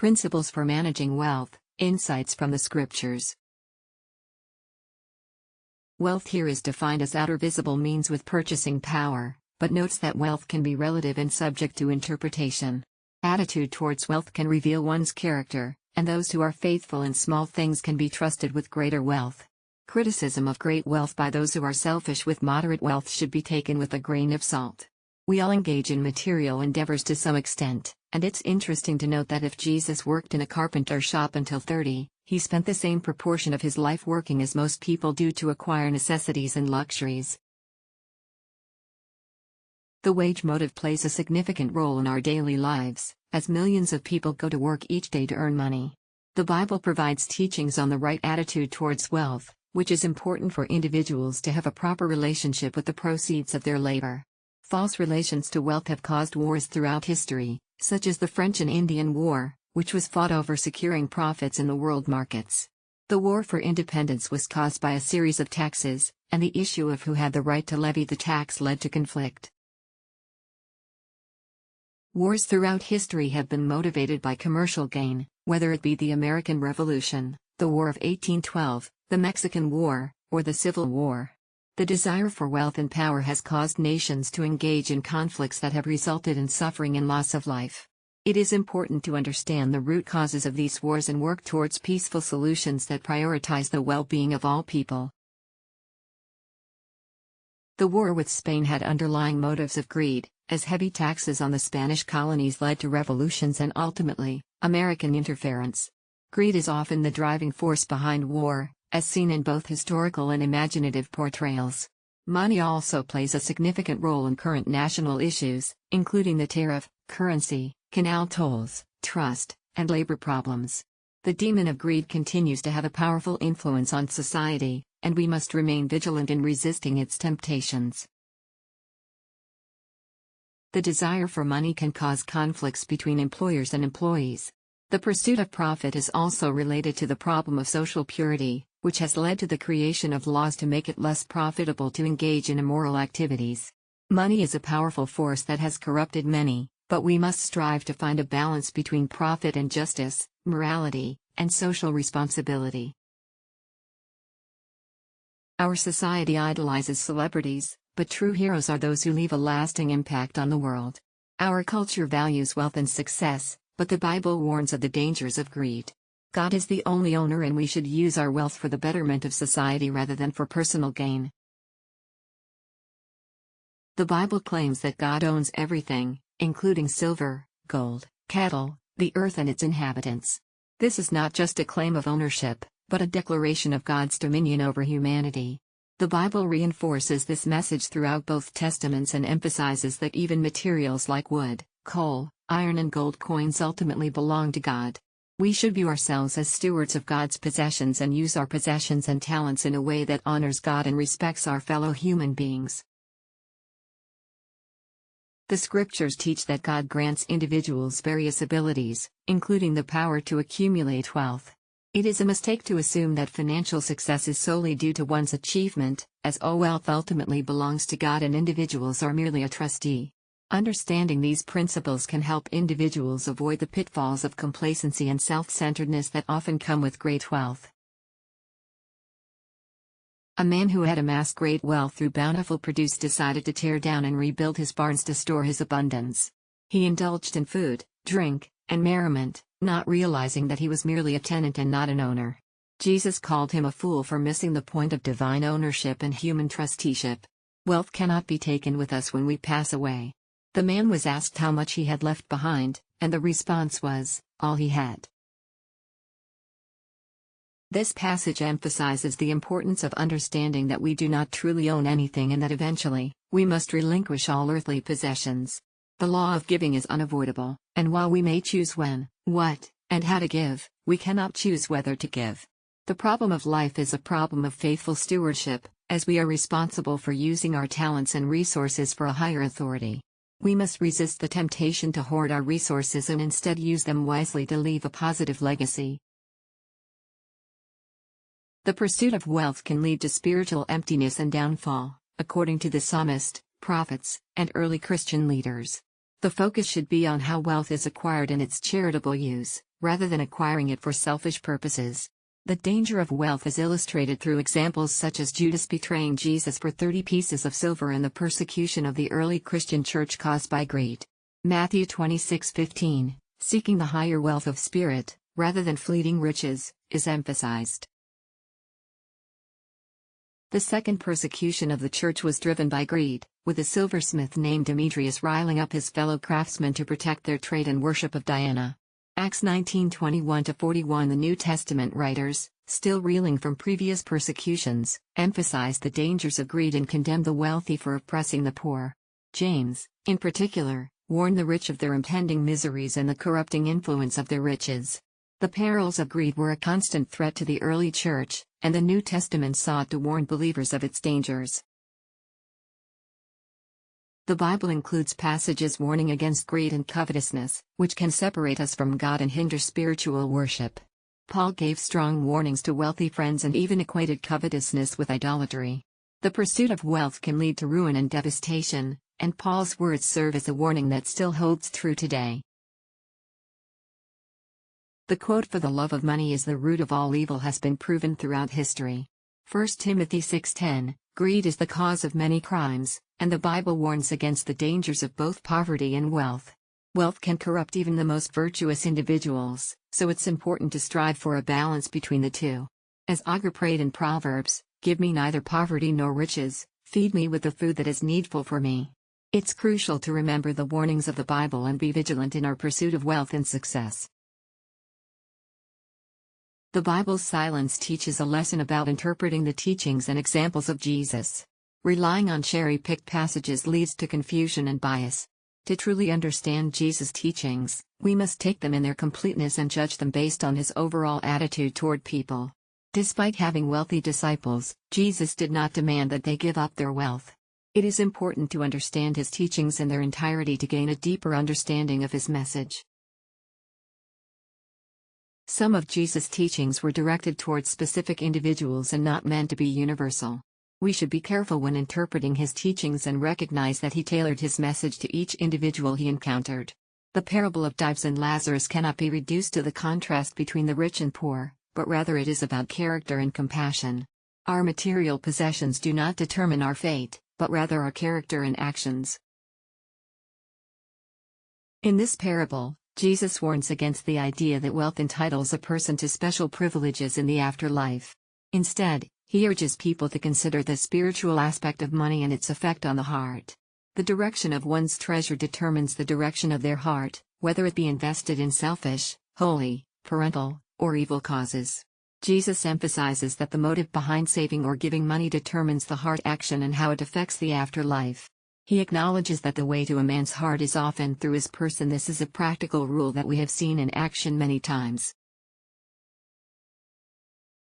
Principles for managing wealth, insights from the scriptures. Wealth here is defined as outer visible means with purchasing power, but notes that wealth can be relative and subject to interpretation. Attitude towards wealth can reveal one's character, and those who are faithful in small things can be trusted with greater wealth. Criticism of great wealth by those who are selfish with moderate wealth should be taken with a grain of salt. We all engage in material endeavors to some extent, and it's interesting to note that if Jesus worked in a carpenter shop until 30, he spent the same proportion of his life working as most people do to acquire necessities and luxuries. The wage motive plays a significant role in our daily lives, as millions of people go to work each day to earn money. The Bible provides teachings on the right attitude towards wealth, which is important for individuals to have a proper relationship with the proceeds of their labor. False relations to wealth have caused wars throughout history, such as the French and Indian War, which was fought over securing profits in the world markets. The War for Independence was caused by a series of taxes, and the issue of who had the right to levy the tax led to conflict. Wars throughout history have been motivated by commercial gain, whether it be the American Revolution, the War of 1812, the Mexican War, or the Civil War. The desire for wealth and power has caused nations to engage in conflicts that have resulted in suffering and loss of life. It is important to understand the root causes of these wars and work towards peaceful solutions that prioritize the well-being of all people. The war with Spain had underlying motives of greed, as heavy taxes on the Spanish colonies led to revolutions and ultimately, American interference. Greed is often the driving force behind war, as seen in both historical and imaginative portrayals. Money also plays a significant role in current national issues, including the tariff, currency, canal tolls, trust, and labor problems. The demon of greed continues to have a powerful influence on society, and we must remain vigilant in resisting its temptations. The desire for money can cause conflicts between employers and employees. The pursuit of profit is also related to the problem of social purity, which has led to the creation of laws to make it less profitable to engage in immoral activities. Money is a powerful force that has corrupted many, but we must strive to find a balance between profit and justice, morality, and social responsibility. Our society idolizes celebrities, but true heroes are those who leave a lasting impact on the world. Our culture values wealth and success, but the Bible warns of the dangers of greed. God is the only owner, and we should use our wealth for the betterment of society rather than for personal gain. The Bible claims that God owns everything, including silver, gold, cattle, the earth and its inhabitants. This is not just a claim of ownership, but a declaration of God's dominion over humanity. The Bible reinforces this message throughout both testaments and emphasizes that even materials like wood, coal, iron and gold coins ultimately belong to God. We should view ourselves as stewards of God's possessions and use our possessions and talents in a way that honors God and respects our fellow human beings. The scriptures teach that God grants individuals various abilities, including the power to accumulate wealth. It is a mistake to assume that financial success is solely due to one's achievement, as all wealth ultimately belongs to God and individuals are merely a trustee. Understanding these principles can help individuals avoid the pitfalls of complacency and self-centeredness that often come with great wealth. A man who had amassed great wealth through bountiful produce decided to tear down and rebuild his barns to store his abundance. He indulged in food, drink, and merriment, not realizing that he was merely a tenant and not an owner. Jesus called him a fool for missing the point of divine ownership and human trusteeship. Wealth cannot be taken with us when we pass away. The man was asked how much he had left behind, and the response was, all he had. This passage emphasizes the importance of understanding that we do not truly own anything and that eventually, we must relinquish all earthly possessions. The law of giving is unavoidable, and while we may choose when, what, and how to give, we cannot choose whether to give. The problem of life is a problem of faithful stewardship, as we are responsible for using our talents and resources for a higher authority. We must resist the temptation to hoard our resources and instead use them wisely to leave a positive legacy. The pursuit of wealth can lead to spiritual emptiness and downfall, according to the psalmist, prophets, and early Christian leaders. The focus should be on how wealth is acquired and its charitable use, rather than acquiring it for selfish purposes. The danger of wealth is illustrated through examples such as Judas betraying Jesus for 30 pieces of silver and the persecution of the early Christian church caused by greed. Matthew 26:15, seeking the higher wealth of spirit, rather than fleeting riches, is emphasized. The second persecution of the church was driven by greed, with a silversmith named Demetrius riling up his fellow craftsmen to protect their trade and worship of Diana. Acts 19:21-41. The New Testament writers, still reeling from previous persecutions, emphasize the dangers of greed and condemn the wealthy for oppressing the poor. James, in particular, warned the rich of their impending miseries and the corrupting influence of their riches. The perils of greed were a constant threat to the early church, and the New Testament sought to warn believers of its dangers. The Bible includes passages warning against greed and covetousness, which can separate us from God and hinder spiritual worship. Paul gave strong warnings to wealthy friends and even equated covetousness with idolatry. The pursuit of wealth can lead to ruin and devastation, and Paul's words serve as a warning that still holds true today. The quote, "For the love of money is the root of all evil," has been proven throughout history. 1 Timothy 6:10, greed is the cause of many crimes, and the Bible warns against the dangers of both poverty and wealth. Wealth can corrupt even the most virtuous individuals, so it's important to strive for a balance between the two. As Agur prayed in Proverbs, "Give me neither poverty nor riches, feed me with the food that is needful for me." It's crucial to remember the warnings of the Bible and be vigilant in our pursuit of wealth and success. The Bible's silence teaches a lesson about interpreting the teachings and examples of Jesus. Relying on cherry-picked passages leads to confusion and bias. To truly understand Jesus' teachings, we must take them in their completeness and judge them based on his overall attitude toward people. Despite having wealthy disciples, Jesus did not demand that they give up their wealth. It is important to understand his teachings in their entirety to gain a deeper understanding of his message. Some of Jesus' teachings were directed towards specific individuals and not meant to be universal. We should be careful when interpreting his teachings and recognize that he tailored his message to each individual he encountered. The parable of Dives and Lazarus cannot be reduced to the contrast between the rich and poor, but rather it is about character and compassion. Our material possessions do not determine our fate, but rather our character and actions. In this parable, Jesus warns against the idea that wealth entitles a person to special privileges in the afterlife. Instead, he urges people to consider the spiritual aspect of money and its effect on the heart. The direction of one's treasure determines the direction of their heart, whether it be invested in selfish, holy, parental, or evil causes. Jesus emphasizes that the motive behind saving or giving money determines the heart action and how it affects the afterlife. He acknowledges that the way to a man's heart is often through his purse, and this is a practical rule that we have seen in action many times.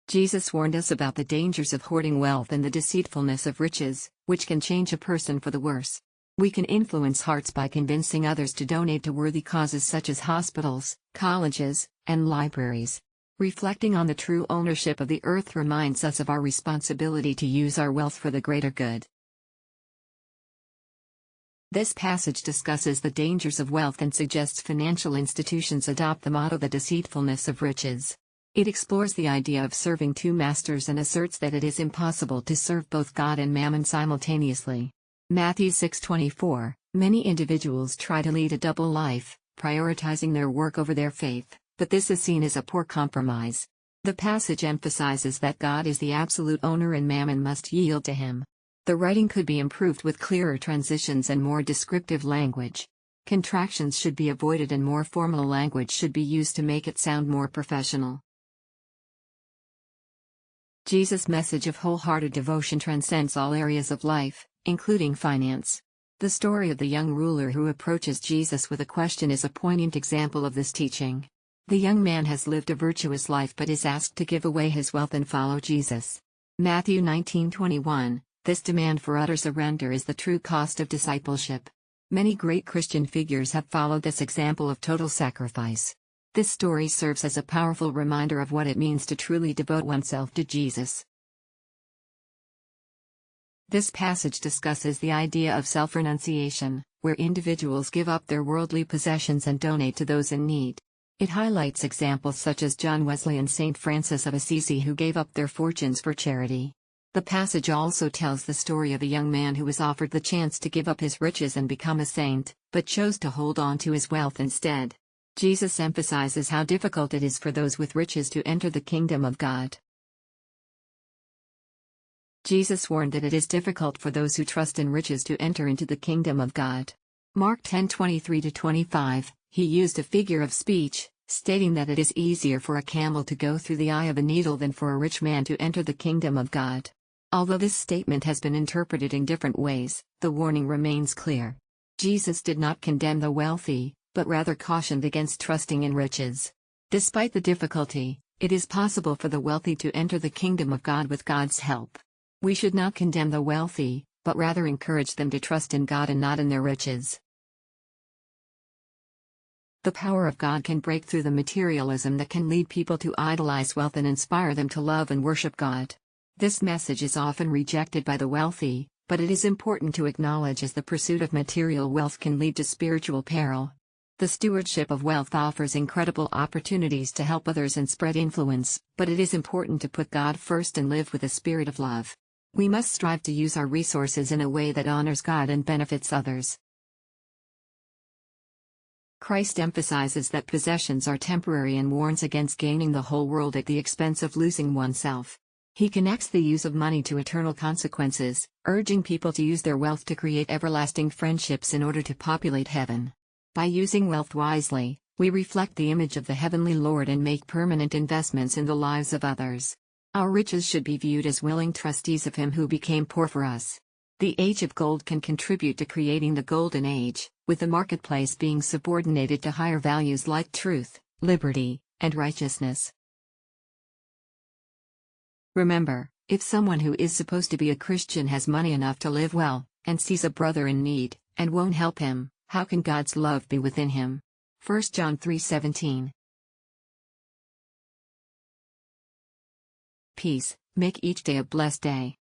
Jesus warned us about the dangers of hoarding wealth and the deceitfulness of riches, which can change a person for the worse. We can influence hearts by convincing others to donate to worthy causes such as hospitals, colleges, and libraries. Reflecting on the true ownership of the earth reminds us of our responsibility to use our wealth for the greater good. This passage discusses the dangers of wealth and suggests financial institutions adopt the motto "the deceitfulness of riches." It explores the idea of serving two masters and asserts that it is impossible to serve both God and mammon simultaneously. Matthew 6:24, many individuals try to lead a double life, prioritizing their work over their faith, but this is seen as a poor compromise. The passage emphasizes that God is the absolute owner and mammon must yield to him. The writing could be improved with clearer transitions and more descriptive language. Contractions should be avoided and more formal language should be used to make it sound more professional. Jesus' message of wholehearted devotion transcends all areas of life, including finance. The story of the young ruler who approaches Jesus with a question is a poignant example of this teaching. The young man has lived a virtuous life but is asked to give away his wealth and follow Jesus. Matthew 19:21. This demand for utter surrender is the true cost of discipleship. Many great Christian figures have followed this example of total sacrifice. This story serves as a powerful reminder of what it means to truly devote oneself to Jesus. This passage discusses the idea of self-renunciation, where individuals give up their worldly possessions and donate to those in need. It highlights examples such as John Wesley and Saint Francis of Assisi who gave up their fortunes for charity. The passage also tells the story of a young man who was offered the chance to give up his riches and become a saint, but chose to hold on to his wealth instead. Jesus emphasizes how difficult it is for those with riches to enter the kingdom of God. Jesus warned that it is difficult for those who trust in riches to enter into the kingdom of God. Mark 10:23-25, he used a figure of speech, stating that it is easier for a camel to go through the eye of a needle than for a rich man to enter the kingdom of God. Although this statement has been interpreted in different ways, the warning remains clear. Jesus did not condemn the wealthy, but rather cautioned against trusting in riches. Despite the difficulty, it is possible for the wealthy to enter the kingdom of God with God's help. We should not condemn the wealthy, but rather encourage them to trust in God and not in their riches. The power of God can break through the materialism that can lead people to idolize wealth and inspire them to love and worship God. This message is often rejected by the wealthy, but it is important to acknowledge as the pursuit of material wealth can lead to spiritual peril. The stewardship of wealth offers incredible opportunities to help others and spread influence, but it is important to put God first and live with a spirit of love. We must strive to use our resources in a way that honors God and benefits others. Christ emphasizes that possessions are temporary and warns against gaining the whole world at the expense of losing oneself. He connects the use of money to eternal consequences, urging people to use their wealth to create everlasting friendships in order to populate heaven. By using wealth wisely, we reflect the image of the heavenly Lord and make permanent investments in the lives of others. Our riches should be viewed as willing trustees of Him who became poor for us. The age of gold can contribute to creating the golden age, with the marketplace being subordinated to higher values like truth, liberty, and righteousness. Remember, if someone who is supposed to be a Christian has money enough to live well, and sees a brother in need, and won't help him, how can God's love be within him? 1 John 3:17. Peace, make each day a blessed day.